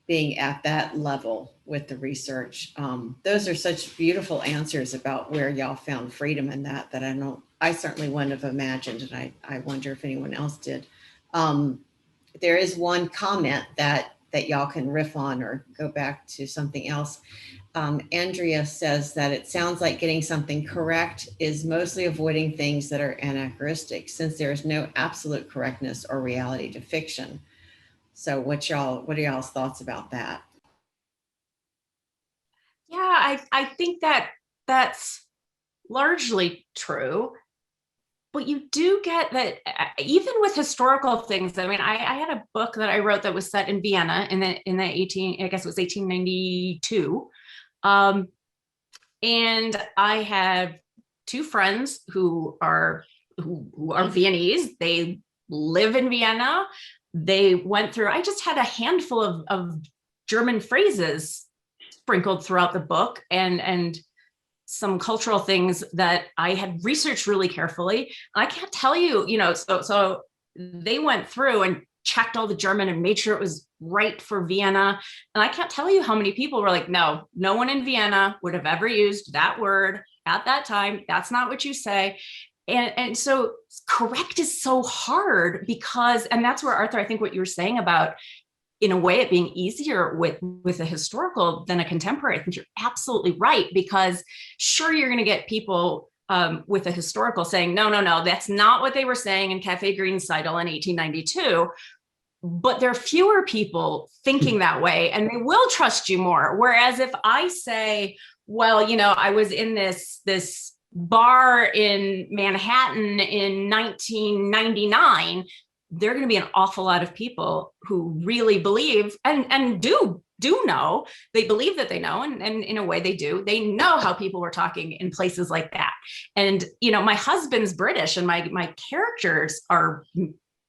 being at that level with the research. Those are such beautiful answers about where y'all found freedom in that I certainly wouldn't have imagined, and I wonder if anyone else did. There is one comment that y'all can riff on or go back to something else. Andrea says that it sounds like getting something correct is mostly avoiding things that are anachronistic, since there is no absolute correctness or reality to fiction. So what are y'all's thoughts about that? Yeah, I think that's largely true. But you do get that even with historical things. I mean, I had a book that I wrote that was set in Vienna in the 1892. And I have two friends who are Viennese. They live in Vienna. They went through, I just had a handful of German phrases sprinkled throughout the book and some cultural things that I had researched really carefully. I can't tell you, so they went through and checked all the German and made sure it was right for Vienna. And I can't tell you how many people were like, no one in Vienna would have ever used that word at that time. That's not what you say. And so correct is so hard because, and that's where, Arthur, I think what you were saying about, in a way, it being easier with a historical than a contemporary. I think you're absolutely right, because sure, you're going to get people with a historical saying, no, that's not what they were saying in Cafe Greensidle in 1892. But there are fewer people thinking that way, and they will trust you more. Whereas if I say, well, I was in this bar in Manhattan in 1999, there are going to be an awful lot of people who really believe and do know, they believe that they know, and in a way they know how people were talking in places like that. And, my husband's British and my characters are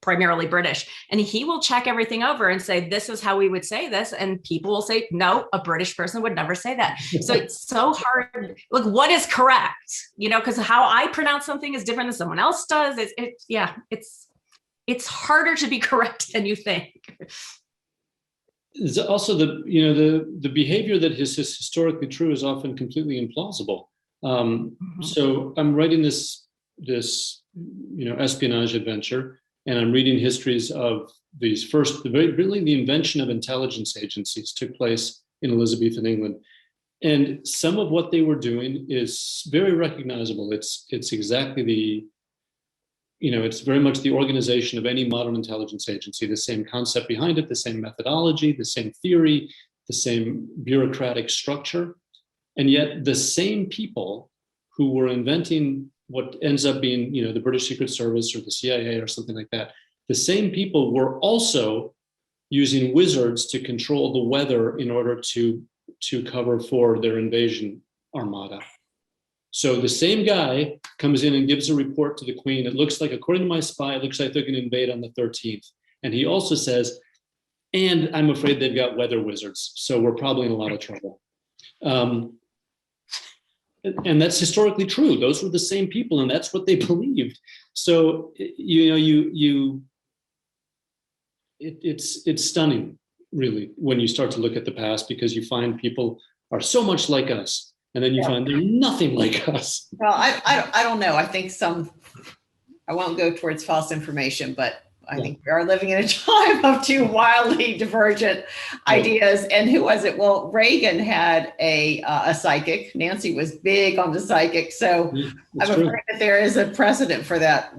primarily British, and he will check everything over and say, this is how we would say this. And people will say, no, a British person would never say that. So it's so hard. Like, what is correct? Because how I pronounce something is different than someone else does. It's harder to be correct than you think. It's also the behavior that is historically true is often completely implausible. So I'm writing this espionage adventure, and I'm reading histories of these the invention of intelligence agencies took place in Elizabethan England. And some of what they were doing is very recognizable. It's exactly it's very much the organization of any modern intelligence agency, the same concept behind it, the same methodology, the same theory, the same bureaucratic structure. And yet the same people who were inventing what ends up being, the British Secret Service or the CIA or something like that, the same people were also using wizards to control the weather in order to cover for their invasion armada. So the same guy comes in and gives a report to the Queen. It looks like, according to my spy, it looks like they're going to invade on the 13th. And he also says, and I'm afraid they've got weather wizards, so we're probably in a lot of trouble. And that's historically true. Those were the same people, and that's what they believed. So, it's stunning, really, when you start to look at the past, because you find people are so much like us. And then you find they're nothing like us. Well, I don't know. I think I won't go towards false information, but I think we are living in a time of two wildly divergent ideas. And who was it? Well, Reagan had a psychic. Nancy was big on the psychic. So I'm afraid that there is a precedent for that,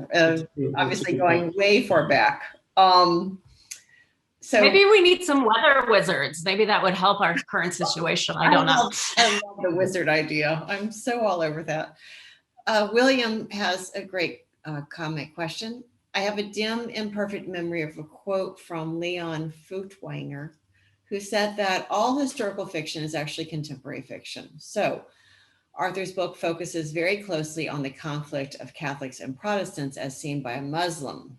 obviously going way far back. So maybe we need some weather wizards. Maybe that would help our current situation. I don't know. I love the wizard idea. I'm so all over that. William has a great comment question. I have a dim, imperfect memory of a quote from Leon Feuchtwanger, who said that all historical fiction is actually contemporary fiction. So Arthur's book focuses very closely on the conflict of Catholics and Protestants as seen by a Muslim.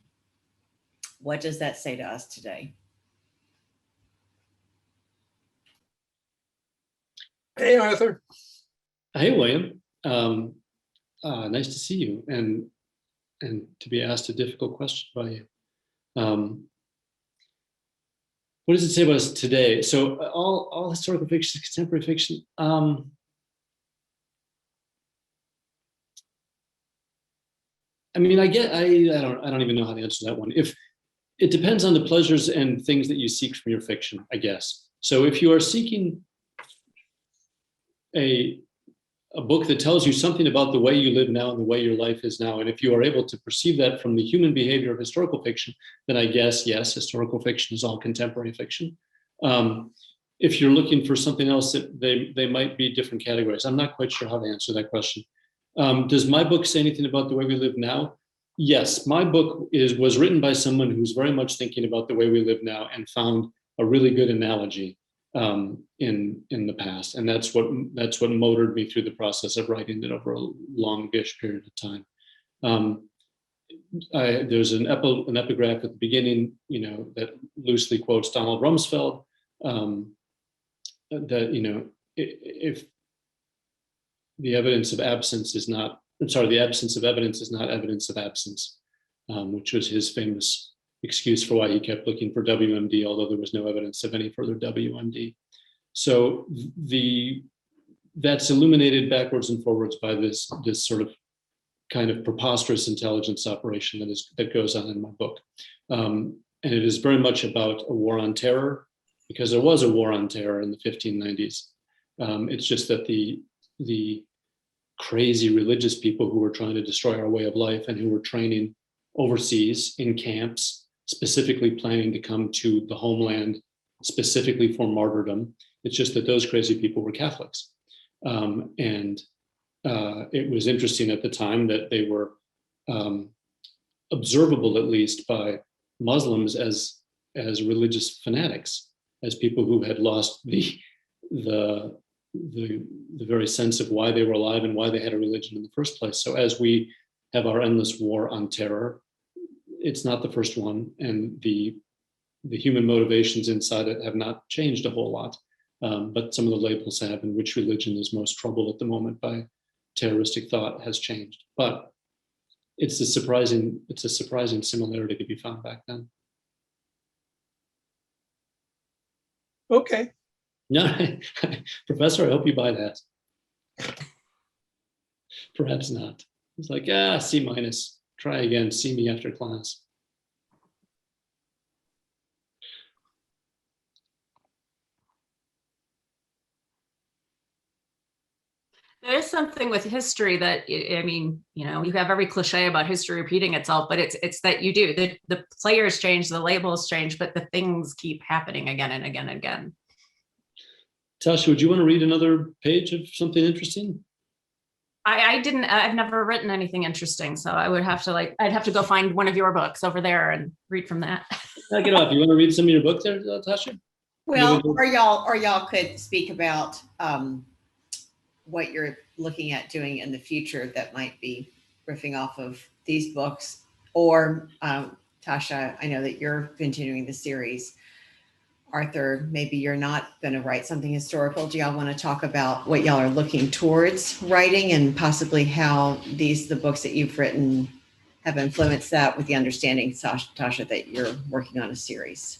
What does that say to us today? Hey, Arthur. Hey, William. Nice to see you and to be asked a difficult question by you. What does it say about us today? So all historical fiction is contemporary fiction. I mean, I don't even know how to answer that one. If it depends on the pleasures and things that you seek from your fiction, I guess. So if you are seeking a book that tells you something about the way you live now and the way your life is now, and if you are able to perceive that from the human behavior of historical fiction, then I guess, yes, historical fiction is all contemporary fiction. If you're looking for something else, they might be different categories. I'm not quite sure how to answer that question. Does my book say anything about the way we live now? Yes, my book was written by someone who's very much thinking about the way we live now and found a really good analogy in the past, and that's what motored me through the process of writing it over a longish period of time. There's an epigraph at the beginning, that loosely quotes Donald Rumsfeld. That if the absence of evidence is not evidence of absence, which was his famous excuse for why he kept looking for WMD, although there was no evidence of any further WMD. So that's illuminated backwards and forwards by this sort of kind of preposterous intelligence operation that goes on in my book. And it is very much about a war on terror, because there was a war on terror in the 1590s. It's just that the crazy religious people who were trying to destroy our way of life and who were training overseas in camps, specifically planning to come to the homeland specifically for martyrdom. It's just that those crazy people were Catholics. And it was interesting at the time that they were observable, at least by Muslims, as religious fanatics, as people who had lost the very sense of why they were alive and why they had a religion in the first place. So as we have our endless war on terror, it's not the first one, and the human motivations inside it have not changed a whole lot, but some of the labels have, and which religion is most troubled at the moment by terroristic thought has changed. But it's a surprising similarity to be found back then. Okay. No, Professor, I hope you buy that. Perhaps not. It's like, C-. Try again, see me after class. There's something with history that, I mean, you have every cliche about history repeating itself, but it's that you do. The players change, the labels change, but the things keep happening again and again and again. Tasha, would you want to read another page of something interesting? I've never written anything interesting, so I'd have to go find one of your books over there and read from that. Knock it off. You want to read some of your book there, Tasha? Well, or y'all could speak about what you're looking at doing in the future that might be riffing off of these books. Or Tasha, I know that you're continuing the series. Arthur, maybe you're not going to write something historical. Do y'all want to talk about what y'all are looking towards writing, and possibly how the books that you've written have influenced that, with the understanding, Tasha, that you're working on a series?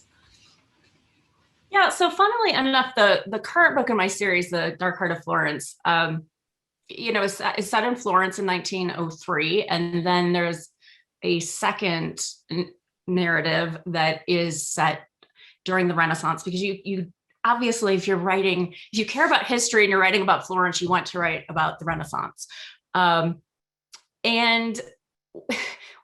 Yeah, so funnily enough, the current book in my series, The Dark Heart of Florence, is set in Florence in 1903. And then there's a second narrative that is set during the Renaissance, because you obviously, if you care about history and you're writing about Florence, you want to write about the Renaissance. And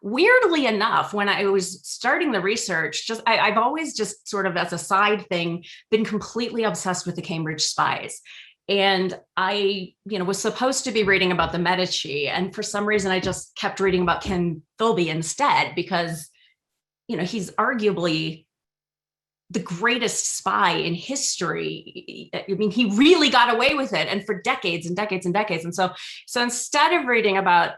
weirdly enough, when I was starting the research, I've always just sort of as a side thing been completely obsessed with the Cambridge spies. And I, was supposed to be reading about the Medici, and for some reason I just kept reading about Ken Philby instead, because, he's arguably the greatest spy in history. I mean, he really got away with it, and for decades and decades and decades. And so instead of reading about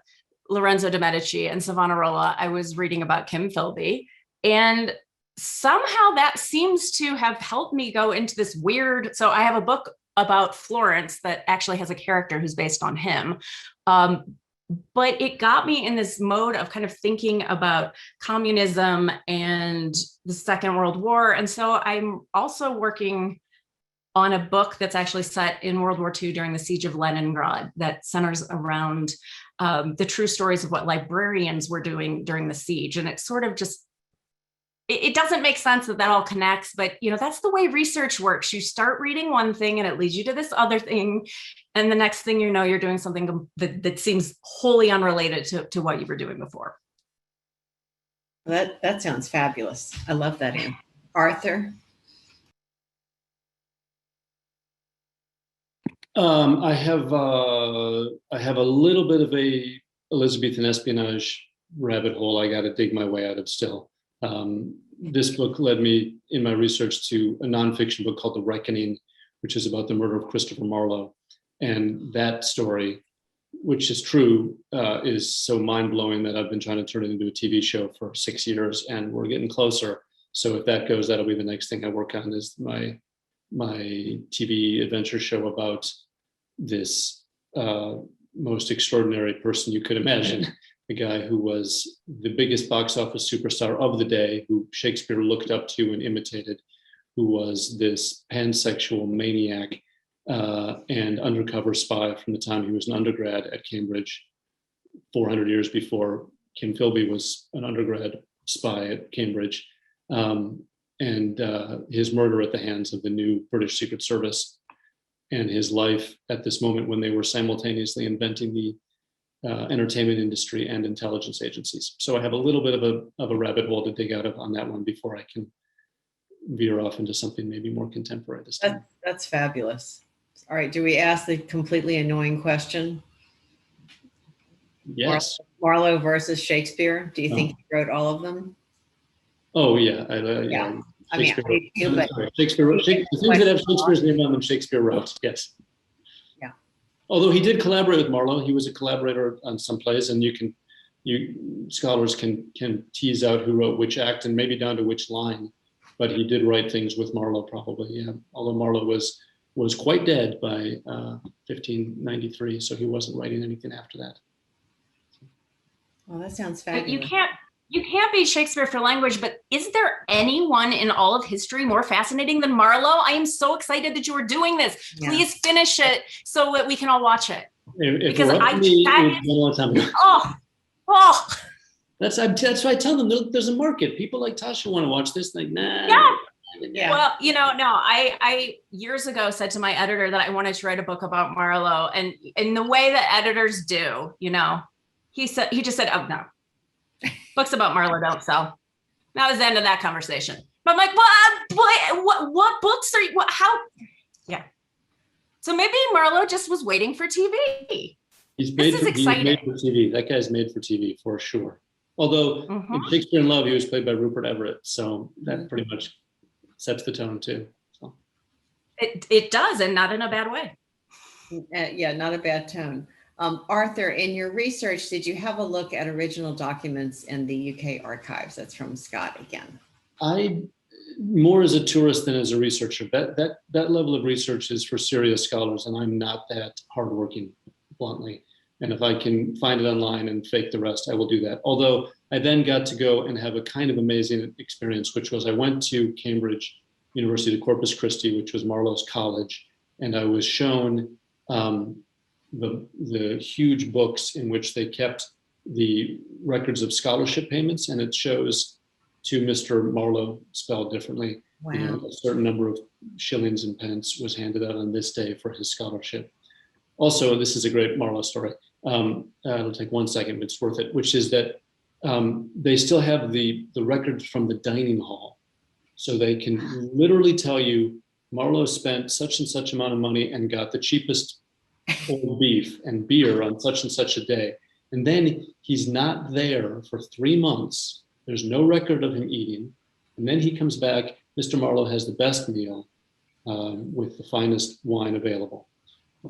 Lorenzo de' Medici and Savonarola, I was reading about Kim Philby, and somehow that seems to have helped me go into this weird. So I have a book about Florence that actually has a character who's based on him. But it got me in this mode of kind of thinking about communism and the Second World War. And so I'm also working on a book that's actually set in World War II during the siege of Leningrad, that centers around the true stories of what librarians were doing during the siege. And it's sort of just, it doesn't make sense that all connects, but that's the way research works. You start reading one thing and it leads you to this other thing. And the next thing you're doing something that seems wholly unrelated to what you were doing before. That sounds fabulous. I love that, Anne. Arthur? I have a little bit of a Elizabethan espionage rabbit hole I got to dig my way out of still. This book led me in my research to a nonfiction book called The Reckoning, which is about the murder of Christopher Marlowe. And that story, which is true, is so mind-blowing that I've been trying to turn it into a TV show for 6 years, and we're getting closer. So if that goes, that'll be the next thing I work on, is my TV adventure show about this most extraordinary person you could imagine. A guy who was the biggest box office superstar of the day, who Shakespeare looked up to and imitated, who was this pansexual maniac and undercover spy from the time he was an undergrad at Cambridge, 400 years before Kim Philby was an undergrad spy at Cambridge, and his murder at the hands of the new British Secret Service, and his life at this moment when they were simultaneously inventing the entertainment industry and intelligence agencies. So I have a little bit of a rabbit hole to dig out of on that one before I can veer off into something maybe more contemporary this time. That's fabulous. All right, do we ask the completely annoying question? Yes. Marlowe versus Shakespeare. Do you think he wrote all of them? Oh yeah. Yeah. I mean, Shakespeare, the things that have Shakespeare's name on them, Shakespeare wrote. Yes. Yeah. Although he did collaborate with Marlowe, he was a collaborator on some plays, and scholars can tease out who wrote which act and maybe down to which line. But he did write things with Marlowe, probably. Yeah. Although Marlowe was quite dead by 1593, so he wasn't writing anything after that. Well, that sounds fabulous. You can't be Shakespeare for language, but is there anyone in all of history more fascinating than Marlowe? I am so excited that you are doing this. Yeah. Please finish it so that we can all watch it. Because that's why I tell them there's a market. People like Tasha want to watch this. Like, nah. Yeah. Well, I years ago said to my editor that I wanted to write a book about Marlowe, and in the way that editors do, he just said, "Oh no, books about Marlowe don't sell." That was the end of that conversation. But I'm like, what books are you? How? Yeah. So maybe Marlowe just was waiting for TV. He's made for TV. That guy's made for TV for sure. Although in Shakespeare in Love, he was played by Rupert Everett, so that pretty much sets the tone too. So. It does, and not in a bad way. Yeah, not a bad tone. Arthur, in your research, did you have a look at original documents in the UK archives? That's from Scott again. I more as a tourist than as a researcher. That level of research is for serious scholars, and I'm not that hardworking, bluntly. And if I can find it online and fake the rest, I will do that. Although I then got to go and have a kind of amazing experience, which was I went to Cambridge University, Corpus Christi, which was Marlowe's college, and I was shown the huge books in which they kept the records of scholarship payments, and it shows to Mr. Marlowe spelled differently. Wow. You know, a certain number of shillings and pence was handed out on this day for his scholarship. Also, this is a great Marlowe story. It'll take 1 second, but it's worth it, which is that they still have the records from the dining hall. So they can literally tell you Marlowe spent such and such amount of money and got the cheapest old beef and beer on such and such a day. And then he's not there for 3 months. There's no record of him eating. And then he comes back. Mr. Marlowe has the best meal with the finest wine available.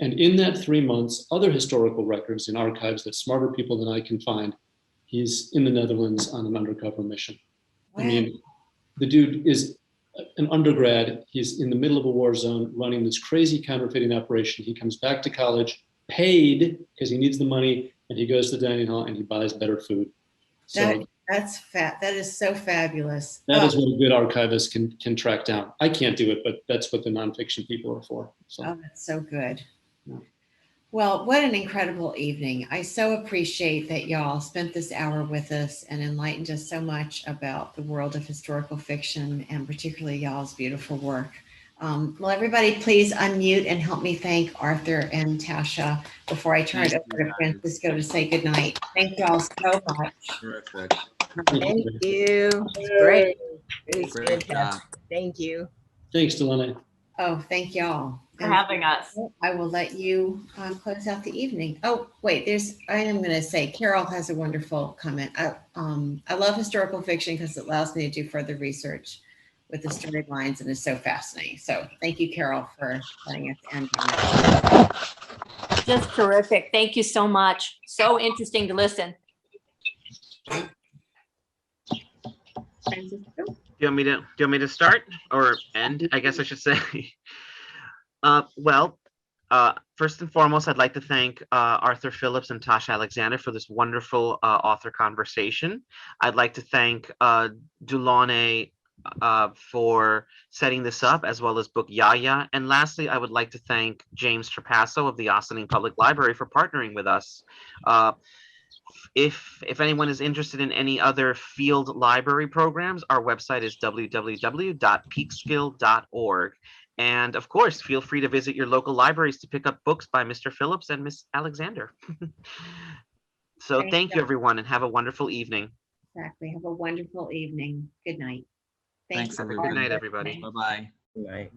And in that 3 months, other historical records in archives that smarter people than I can find, he's in the Netherlands on an undercover mission. Wow. I mean, the dude is an undergrad. He's in the middle of a war zone running this crazy counterfeiting operation. He comes back to college, paid because he needs the money, and he goes to the dining hall and he buys better food. So that is so fabulous. that is what a good archivist can track down. I can't do it, but that's what the nonfiction people are for. So. Oh, that's so good. Yeah. Well, what an incredible evening. I so appreciate that y'all spent this hour with us and enlightened us so much about the world of historical fiction and particularly y'all's beautiful work. Well, everybody, please unmute and help me thank Arthur and Tasha before I turn it over to Francisco to say goodnight. Thank y'all so much. Terrific. Thank you. Great. Really Great fantastic. job. Thank you. Thanks, DeLaune. Oh, thank y'all. For having us. I will let you close out the evening. Oh, wait, I am going to say, Carol has a wonderful comment. I love historical fiction because it allows me to do further research with the storylines and is so fascinating. So thank you, Carol, for letting us end on that. Just terrific. Thank you so much. So interesting to listen. Francisco? Do you want me to start or end? I guess I should say. First and foremost, I'd like to thank Arthur Phillips and Tasha Alexander for this wonderful author conversation. I'd like to thank DeLaune for setting this up, as well as Book Yaya. And lastly, I would like to thank James Trapasso of the Ossining Public Library for partnering with us. If anyone is interested in any other field library programs, our website is www.peekskill.org. And of course, feel free to visit your local libraries to pick up books by Mr. Phillips and Miss Alexander. So thank you, everyone, and have a wonderful evening. Exactly. Have a wonderful evening. Good night. Thanks, you. everyone. Good night, everybody. Bye-bye. Good night.